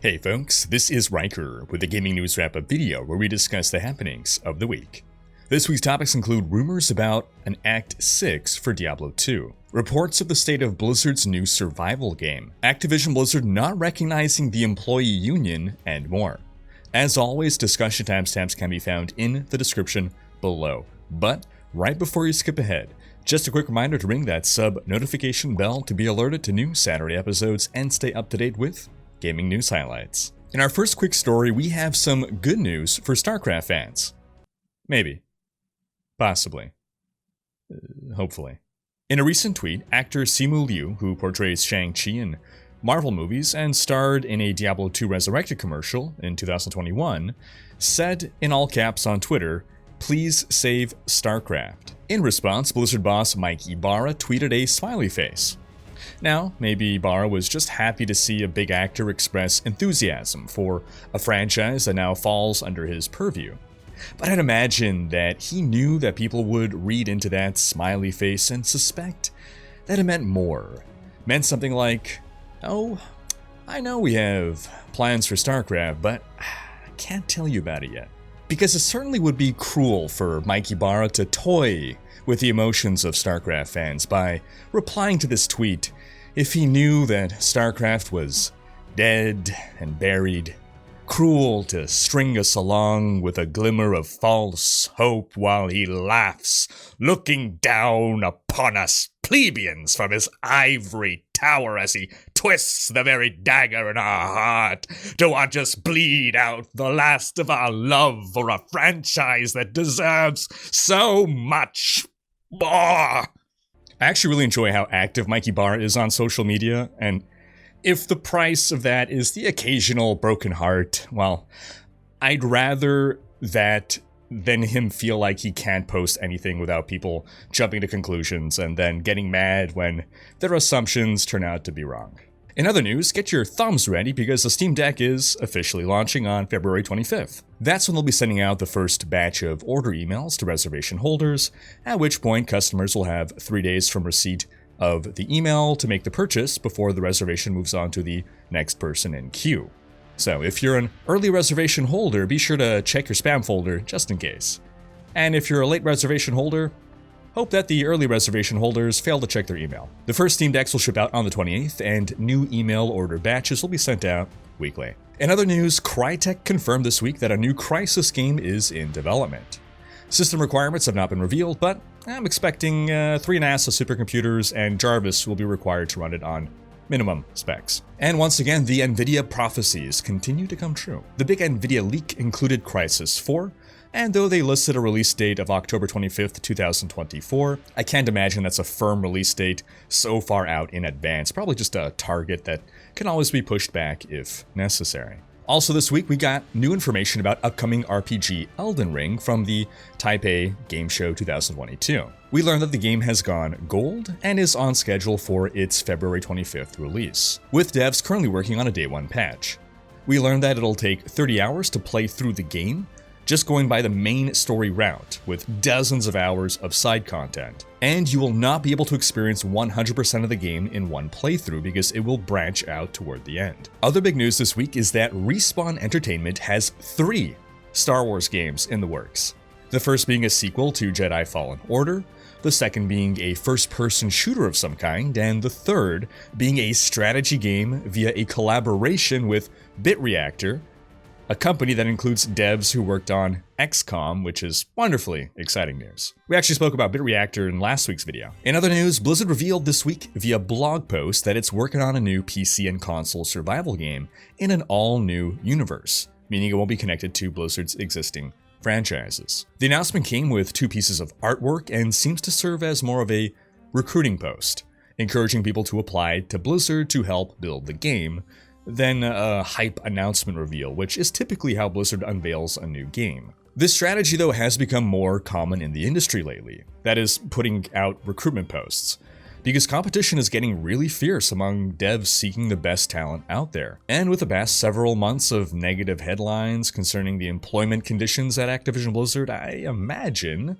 Hey folks, this is Rhykker with a gaming news wrap-up video where we discuss the happenings of the week. This week's topics include rumors about an Act 6 for Diablo 2, reports of the state of Blizzard's new survival game, Activision Blizzard not recognizing the employee union, and more. As always, discussion timestamps can be found in the description below. But right before you skip ahead, just a quick reminder to ring that sub notification bell to be alerted to new Saturday episodes and stay up to date with gaming news highlights. In our first quick story, we have some good news for StarCraft fans. Maybe. Possibly. Hopefully. In a recent tweet, actor Simu Liu, who portrays Shang-Chi in Marvel movies and starred in a Diablo 2 Resurrected commercial in 2021, said in all caps on Twitter, "Please save StarCraft." In response, Blizzard boss Mike Ybarra tweeted a smiley face. Now, maybe Ybarra was just happy to see a big actor express enthusiasm for a franchise that now falls under his purview. But I'd imagine that he knew that people would read into that smiley face and suspect that it meant more. Meant something like, "Oh, I know we have plans for StarCraft, but I can't tell you about it yet." Because it certainly would be cruel for Mike Ybarra to toy with the emotions of StarCraft fans by replying to this tweet if he knew that StarCraft was dead and buried. Cruel to string us along with a glimmer of false hope while he laughs, looking down upon us plebeians from his ivory tower as he twists the very dagger in our heart to watch us bleed out the last of our love for a franchise that deserves so much more. I actually really enjoy how active Mike Ybarra is on social media, and if the price of that is the occasional broken heart, well, I'd rather that than him feel like he can't post anything without people jumping to conclusions and then getting mad when their assumptions turn out to be wrong. In other news, get your thumbs ready because the Steam Deck is officially launching on February 25th. That's when they'll be sending out the first batch of order emails to reservation holders, at which point customers will have 3 days from receipt of the email to make the purchase before the reservation moves on to the next person in queue. So if you're an early reservation holder, be sure to check your spam folder just in case. And if you're a late reservation holder, hope that the early reservation holders fail to check their email. The first Steam Decks will ship out on the 28th, and new email order batches will be sent out weekly. In other news, Crytek confirmed this week that a new Crysis game is in development. System requirements have not been revealed, but I'm expecting 3 NASA supercomputers and Jarvis will be required to run it on minimum specs. And once again, the NVIDIA prophecies continue to come true. The big NVIDIA leak included Crysis 4, and though they listed a release date of October 25th, 2024, I can't imagine that's a firm release date so far out in advance. Probably just a target that can always be pushed back if necessary. Also this week, we got new information about upcoming RPG Elden Ring from the Taipei Game Show 2022. We learned that the game has gone gold and is on schedule for its February 25th release, with devs currently working on a day 1 patch. We learned that it'll take 30 hours to play through the game, just going by the main story route, with dozens of hours of side content. And you will not be able to experience 100% of the game in one playthrough because it will branch out toward the end. Other big news this week is that Respawn Entertainment has 3 Star Wars games in the works. The first being a sequel to Jedi Fallen Order, the second being a first-person shooter of some kind, and the third being a strategy game via a collaboration with BitReactor, a company that includes devs who worked on XCOM, which is wonderfully exciting news. We actually spoke about BitReactor in last week's video. In other news, Blizzard revealed this week via blog post that it's working on a new PC and console survival game in an all-new universe, meaning it won't be connected to Blizzard's existing franchises. The announcement came with 2 pieces of artwork and seems to serve as more of a recruiting post, encouraging people to apply to Blizzard to help build the game, than a hype announcement reveal, which is typically how Blizzard unveils a new game. This strategy, though, has become more common in the industry lately, that is, putting out recruitment posts, because competition is getting really fierce among devs seeking the best talent out there. And with the past several months of negative headlines concerning the employment conditions at Activision Blizzard, I imagine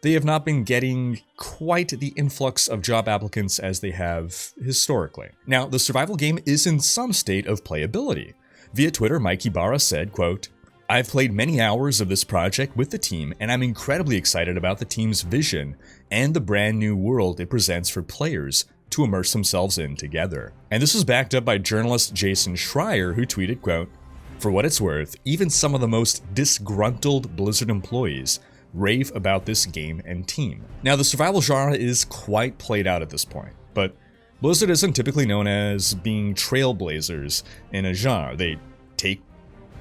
they have not been getting quite the influx of job applicants as they have historically. Now, the survival game is in some state of playability, Via Twitter, Mike Ibarra said, quote, "I've played many hours of this project with the team, and I'm incredibly excited about the team's vision and the brand new world it presents for players to immerse themselves in together." And this was backed up by journalist Jason Schreier, who tweeted, quote, "For what it's worth, even some of the most disgruntled Blizzard employees rave about this game and team." Now, the survival genre is quite played out at this point, but Blizzard isn't typically known as being trailblazers in a genre. They take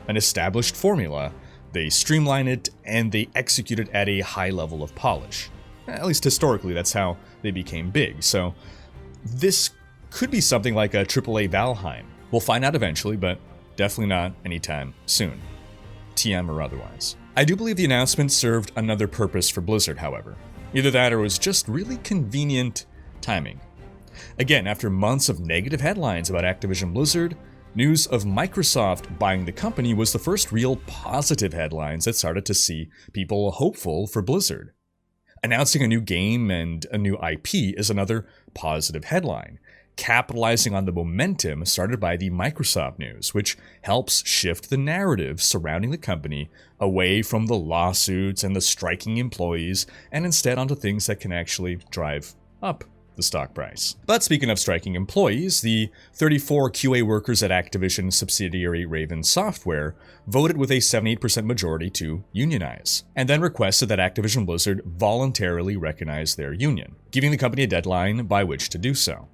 an established formula, they streamline it, and they execute it at a high level of polish. At least historically, that's how they became big. So this could be something like a AAA Valheim. We'll find out eventually, but definitely not anytime soon, TM or otherwise. I do believe the announcement served another purpose for Blizzard, however. Either that or it was just really convenient timing. Again, after months of negative headlines about Activision Blizzard, news of Microsoft buying the company was the first real positive headlines that started to see people hopeful for Blizzard. Announcing a new game and a new IP is another positive headline, capitalizing on the momentum started by the Microsoft news, which helps shift the narrative surrounding the company away from the lawsuits and the striking employees and instead onto things that can actually drive up the stock price. But speaking of striking employees, the 34 QA workers at Activision subsidiary Raven Software voted with a 78% majority to unionize, and then requested that Activision Blizzard voluntarily recognize their union, giving the company a deadline by which to do so.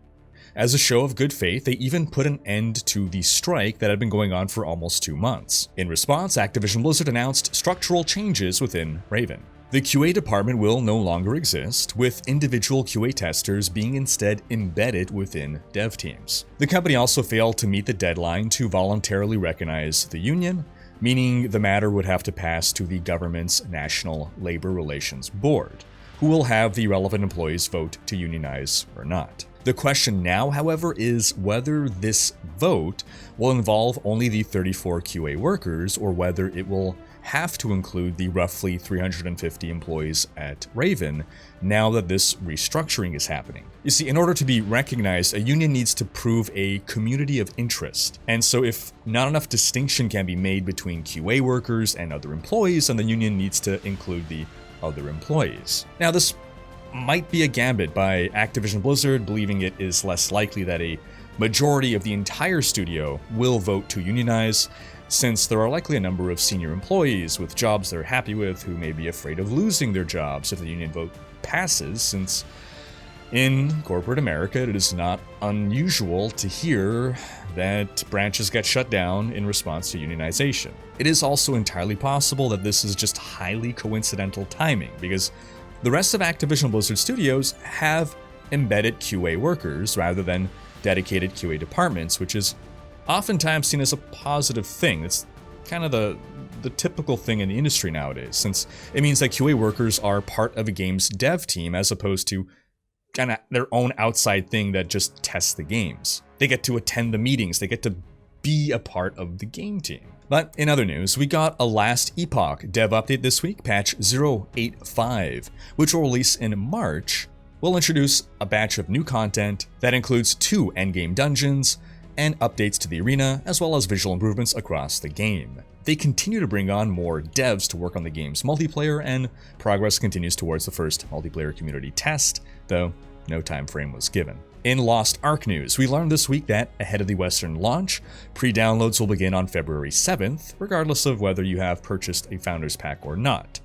As a show of good faith, they even put an end to the strike that had been going on for almost 2 months. In response, Activision Blizzard announced structural changes within Raven. The QA department will no longer exist, with individual QA testers being instead embedded within dev teams. The company also failed to meet the deadline to voluntarily recognize the union, meaning the matter would have to pass to the government's National Labor Relations Board, who will have the relevant employees vote to unionize or not. The question now, however, is whether this vote will involve only the 34 QA workers or whether it will have to include the roughly 350 employees at Raven now that this restructuring is happening. You see, in order to be recognized, a union needs to prove a community of interest. And so if not enough distinction can be made between QA workers and other employees, then the union needs to include the other employees. Now, this might be a gambit by Activision Blizzard, believing it is less likely that a majority of the entire studio will vote to unionize, since there are likely a number of senior employees with jobs they're happy with who may be afraid of losing their jobs if the union vote passes, since in corporate America it is not unusual to hear that branches get shut down in response to unionization. It is also entirely possible that this is just highly coincidental timing, because the rest of Activision Blizzard Studios have embedded QA workers rather than dedicated QA departments, which is oftentimes seen as a positive thing. It's kind of the typical thing in the industry nowadays, since it means that QA workers are part of a game's dev team as opposed to kind of their own outside thing that just tests the games. They get to attend the meetings, they get to be a part of the game team. But in other news, we got a last Epoch dev update this week, patch 0.85, which will release in March. Will introduce a batch of new content that includes 2 endgame dungeons and updates to the arena, as well as visual improvements across the game. They continue to bring on more devs to work on the game's multiplayer, and progress continues towards the first multiplayer community test, though no time frame was given. In Lost Ark news, we learned this week that ahead of the Western launch, pre-downloads will begin on February 7th, regardless of whether you have purchased a Founders Pack or not.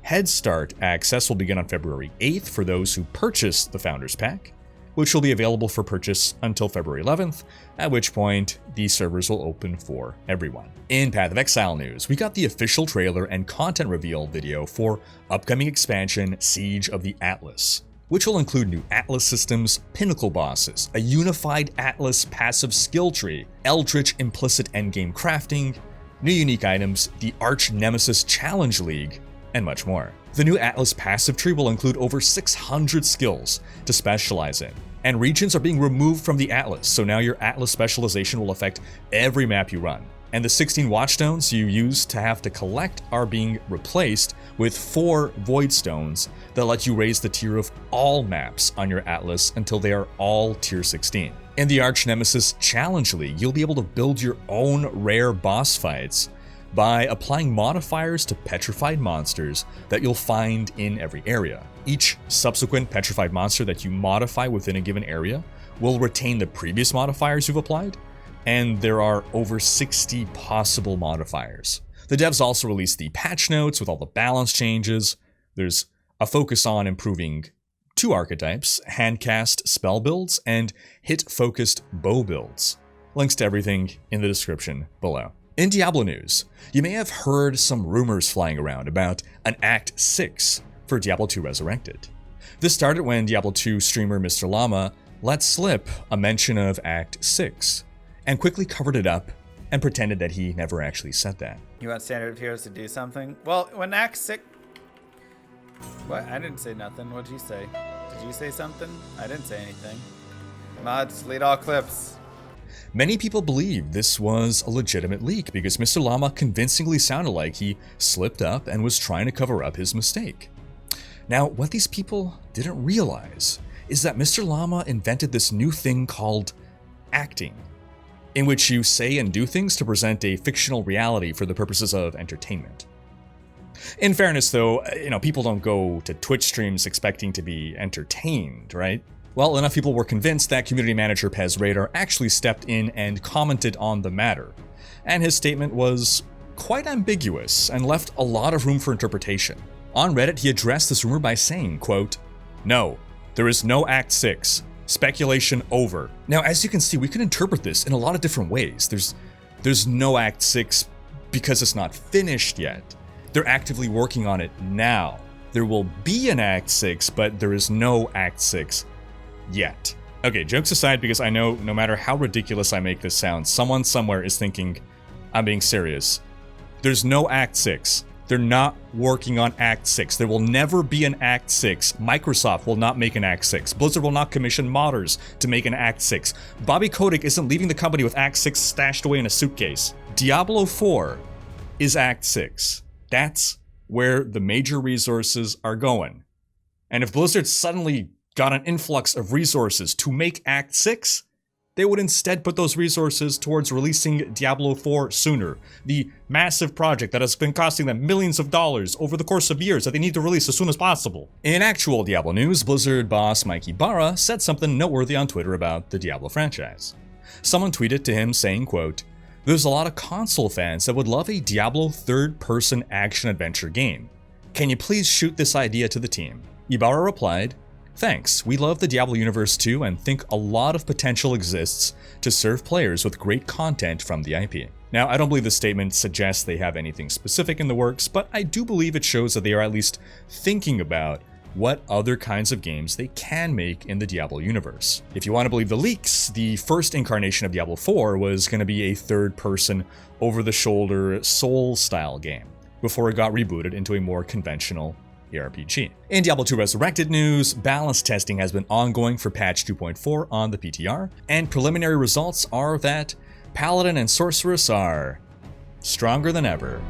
Head Start access will begin on February 8th for those who purchase the Founders Pack, which will be available for purchase until February 11th, at which point the servers will open for everyone. In Path of Exile news, we got the official trailer and content reveal video for upcoming expansion Siege of the Atlas, which will include new Atlas systems, pinnacle bosses, a unified Atlas passive skill tree, Eldritch implicit endgame crafting, new unique items, the Archnemesis Challenge League, and much more. The new Atlas passive tree will include over 600 skills to specialize in, and regions are being removed from the Atlas, so now your Atlas specialization will affect every map you run. And the 16 watchstones you used to have to collect are being replaced with 4 void stones that let you raise the tier of all maps on your atlas until they are all tier 16. In the Archnemesis Challenge League, you'll be able to build your own rare boss fights by applying modifiers to petrified monsters that you'll find in every area. Each subsequent petrified monster that you modify within a given area will retain the previous modifiers you've applied, and there are over 60 possible modifiers. The devs also released the patch notes with all the balance changes. There's a focus on improving 2 archetypes, handcast spell builds, and hit-focused bow builds. Links to everything in the description below. In Diablo news, you may have heard some rumors flying around about an Act 6 for Diablo 2 Resurrected. This started when Diablo 2 streamer Mr. Llama let slip a mention of Act 6, and quickly covered it up and pretended that he never actually said that. You want Standard of Heroes to do something? Well, when Act 6... What? I didn't say nothing. What'd you say? Did you say something? I didn't say anything. Mods, delete all clips. Many people believe this was a legitimate leak because Mr. Llama convincingly sounded like he slipped up and was trying to cover up his mistake. Now, what these people didn't realize is that Mr. Llama invented this new thing called acting, in which you say and do things to present a fictional reality for the purposes of entertainment. In fairness though, people don't go to Twitch streams expecting to be entertained, right? Well, enough people were convinced that community manager Pez Radar actually stepped in and commented on the matter, and his statement was quite ambiguous and left a lot of room for interpretation. On Reddit, he addressed this rumor by saying, quote, "No, there is no Act 6. Speculation over." Now, as you can see, we can interpret this in a lot of different ways. There's no Act 6 because it's not finished yet. They're actively working on it now. There will be an Act 6, but there is no Act 6 yet. Okay, jokes aside, because I know no matter how ridiculous I make this sound, someone somewhere is thinking I'm being serious. There's no Act 6. They're not working on Act 6. There will never be an Act 6. Microsoft will not make an Act 6. Blizzard will not commission modders to make an Act 6. Bobby Kotick isn't leaving the company with Act 6 stashed away in a suitcase. Diablo 4 is Act 6. That's where the major resources are going. And if Blizzard suddenly got an influx of resources to make Act 6, they would instead put those resources towards releasing Diablo 4 sooner, the massive project that has been costing them millions of dollars over the course of years that they need to release as soon as possible. In actual Diablo news, Blizzard boss Mike Ibarra said something noteworthy on Twitter about the Diablo franchise. Someone tweeted to him saying, quote, "There's a lot of console fans that would love a Diablo third-person action-adventure game. Can you please shoot this idea to the team?" Ibarra replied, "Thanks, we love the Diablo universe too and think a lot of potential exists to serve players with great content from the IP." Now, I don't believe this statement suggests they have anything specific in the works, but I do believe it shows that they are at least thinking about what other kinds of games they can make in the Diablo universe. If you want to believe the leaks, the first incarnation of Diablo 4 was going to be a third-person, over-the-shoulder, Soul-style game, before it got rebooted into a more conventional ARPG. In Diablo 2 Resurrected news, balance testing has been ongoing for patch 2.4 on the PTR, and preliminary results are that Paladin and Sorceress are stronger than ever.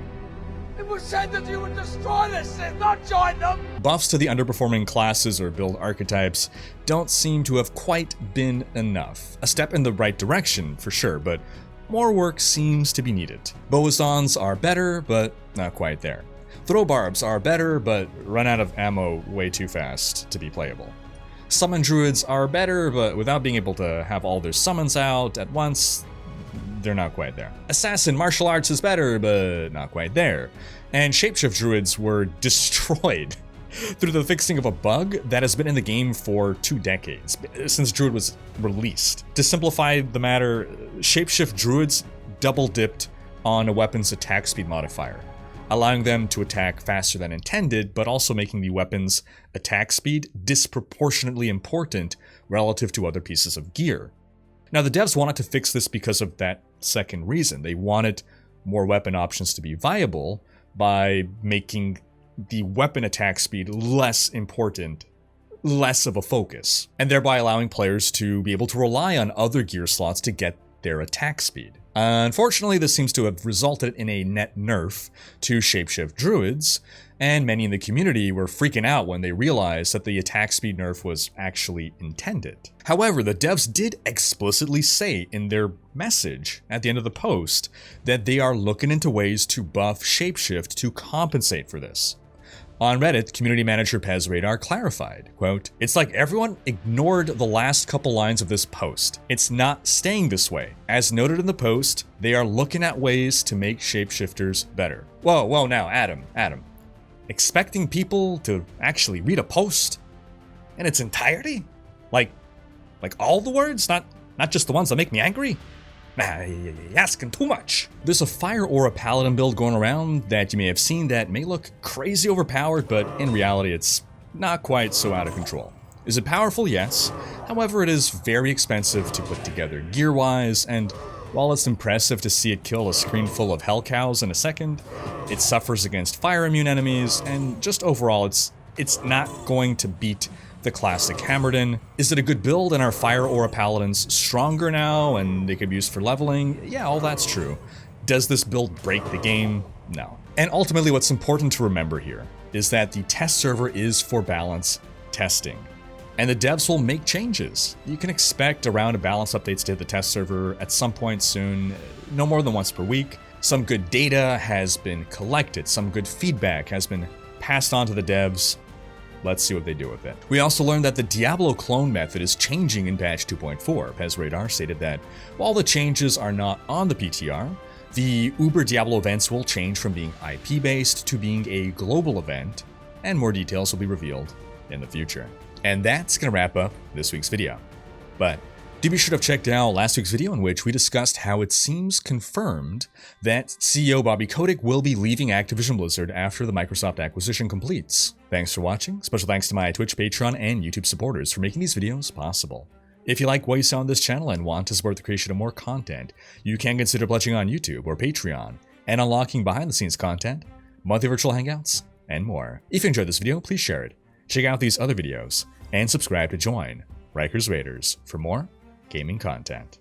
It was said that you would destroy this and not join them! Buffs to the underperforming classes or build archetypes don't seem to have quite been enough. A step in the right direction, for sure, but more work seems to be needed. Boazons are better, but not quite there. Throw barbs are better, but run out of ammo way too fast to be playable. Summon druids are better, but without being able to have all their summons out at once, they're not quite there. Assassin martial arts is better, but not quite there. And shapeshift druids were destroyed through the fixing of a bug that has been in the game for 2 decades, since druid was released. To simplify the matter, shapeshift druids double-dipped on a weapon's attack speed modifier, allowing them to attack faster than intended, but also making the weapon's attack speed disproportionately important relative to other pieces of gear. Now, the devs wanted to fix this because of that second reason. They wanted more weapon options to be viable by making the weapon attack speed less important, less of a focus, and thereby allowing players to be able to rely on other gear slots to get their attack speed. Unfortunately, this seems to have resulted in a net nerf to shapeshift druids, and many in the community were freaking out when they realized that the attack speed nerf was actually intended. However, the devs did explicitly say in their message at the end of the post that they are looking into ways to buff shapeshift to compensate for this. On Reddit, community manager PezRadar clarified, quote, "It's like everyone ignored the last couple lines of this post. It's not staying this way. As noted in the post, they are looking at ways to make shapeshifters better." Whoa, now, Adam. Expecting people to actually read a post in its entirety? Like all the words? Not just the ones that make me angry? Nah, you're asking too much. There's a fire or a paladin build going around that you may have seen that may look crazy overpowered, but in reality it's not quite so out of control. Is it powerful? Yes. However, it is very expensive to put together gear-wise, and while it's impressive to see it kill a screen full of hell cows in a second, it suffers against fire immune enemies, and just overall it's not going to beat the classic Hammerden. Is it a good build, and are fire aura paladins stronger now and they could be used for leveling? Yeah, all that's true. Does this build break the game? No. And ultimately what's important to remember here is that the test server is for balance testing, and the devs will make changes. You can expect a round of balance updates to hit the test server at some point soon, no more than once per week. Some good data has been collected, some good feedback has been passed on to the devs. Let's see what they do with it. We also learned that the Diablo clone method is changing in patch 2.4. PezRadar stated that while the changes are not on the PTR, the Uber Diablo events will change from being IP-based to being a global event, and more details will be revealed in the future. And that's going to wrap up this week's video. But do be sure to have checked out last week's video in which we discussed how it seems confirmed that CEO Bobby Kotick will be leaving Activision Blizzard after the Microsoft acquisition completes. Thanks for watching. Special thanks to my Twitch, Patreon, and YouTube supporters for making these videos possible. If you like what you saw on this channel and want to support the creation of more content, you can consider pledging on YouTube or Patreon and unlocking behind-the-scenes content, monthly virtual hangouts, and more. If you enjoyed this video, please share it. Check out these other videos and subscribe to join Rhykker's Raiders for more gaming content.